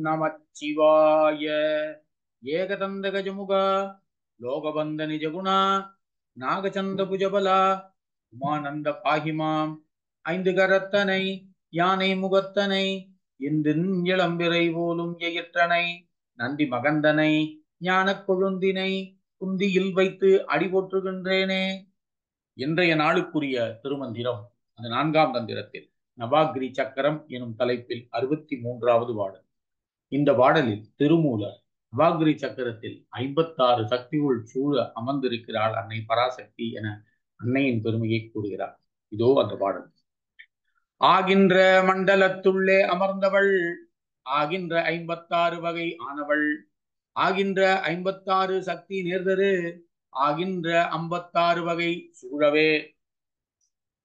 நமச்சிவாய. ஏகதந்த கஜமுக லோகபந்த நிஜகுணா நாகச்சந்த புஜபலா உமானந்த பாகிமாம். ஐந்து கரத்தனை யானை முகத்தனை இந்தின் இளம்பிறை போலும் எயிற்றனை நந்தி மகந்தனை ஞான கொழுந்தினை குந்தியில் வைத்து அடி போற்றுகின்றேனே. இன்றைய நாளுக்குரிய திருமந்திரம் அந்த 4ஆம் தந்திரத்தில் நவாகிரி சக்கரம் எனும் தலைப்பில் 63வது பாடல். இந்த பாடலில் திருமூலர் நவாகிரி சக்கரத்தில் 56 சக்திகள் சூழ அமர்ந்திருக்கிறாள் அன்னை பராசக்தி என அன்னையின் பெருமையை கூறுகிறார். இதோ அந்த பாடல். ஆகின்ற மண்டலத்துள்ளே அமர்ந்தவள், ஆகின்ற 56 வகை ஆனவள், ஆகின்ற 56 சக்தி நேர்தரு, ஆகின்ற 56 வகை சூழவே.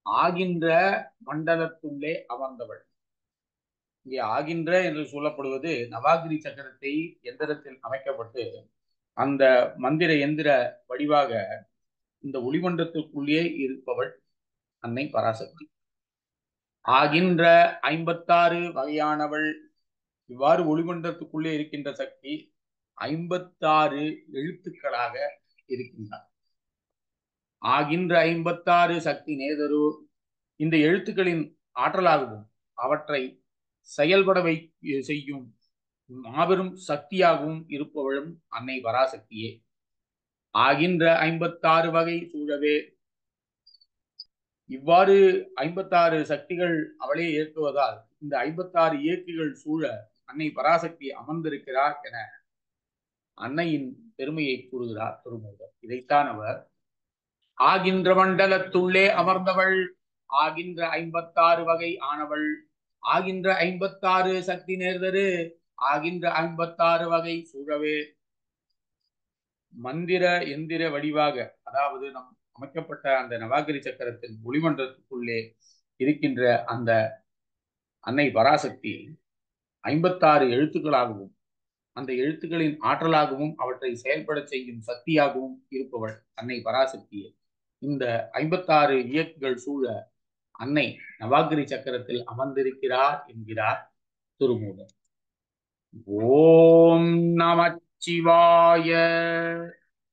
ஆகின்ற மண்டலத்துள்ளே அமர்ந்தவள். இங்கே ஆகின்ற என்று சொல்லப்படுவது நவாகிரி சக்கரத்தை எந்திரத்தில் அமைக்கப்பட்டு அந்த மந்திர எந்திர வடிவாக இந்த ஒளிமண்டலத்துக்குள்ளே இருப்பவள் அன்னை பராசக்தி. ஆகின்ற 56 வகையானவள். இவ்வாறு ஒளிமண்டலத்துக்குள்ளே இருக்கின்ற சக்தி 56 எழுத்துக்களாக இருக்கின்றார். ஆகின்ற 56 சக்தி நேதரு, இந்த எழுத்துக்களின் ஆற்றலாகவும் அவற்றை செயல்பட செய்யும் மாபெரும் சக்தியாகவும் இருப்பவளும் அன்னை பராசக்தியே. ஆகின்ற 56 வகை சூழவே. இவ்வாறு 56 சக்திகள் அவளே இயக்குவதால் இந்த 56 இயக்கிகள் சூழ அன்னை பராசக்தி அமர்ந்திருக்கிறார் என அன்னையின் பெருமையை கூறுகிறார் திருமூலர். இதைத்தான் அவர் ஆகின்ற மண்டலத்துள்ளே அமர்ந்தவள், ஆகின்ற 56 வகை ஆனவள், ஆகின்ற 56 சக்தி நேர்தரு, ஆகின்ற 56 வகை சூழவே. மந்திர எந்திர வடிவாக, அதாவது நம் அமைக்கப்பட்ட அந்த நவாகிரி சக்கரத்தின் ஒளிமண்டலத்துக்குள்ளே இருக்கின்ற அந்த அன்னை பராசக்தி 56 எழுத்துக்களாகவும் அந்த எழுத்துக்களின் ஆற்றலாகவும் அவற்றை செயல்பட செய்யும் சக்தியாகவும் இருப்பவள் அன்னை பராசக்தியே. இந்த 56 இயக்குகள் சூழ அன்னை நவாகிரி சக்கரத்தில் அமர்ந்திருக்கிறார் என்கிறார் திருமூலர். ஓம் நமச்சிவாய.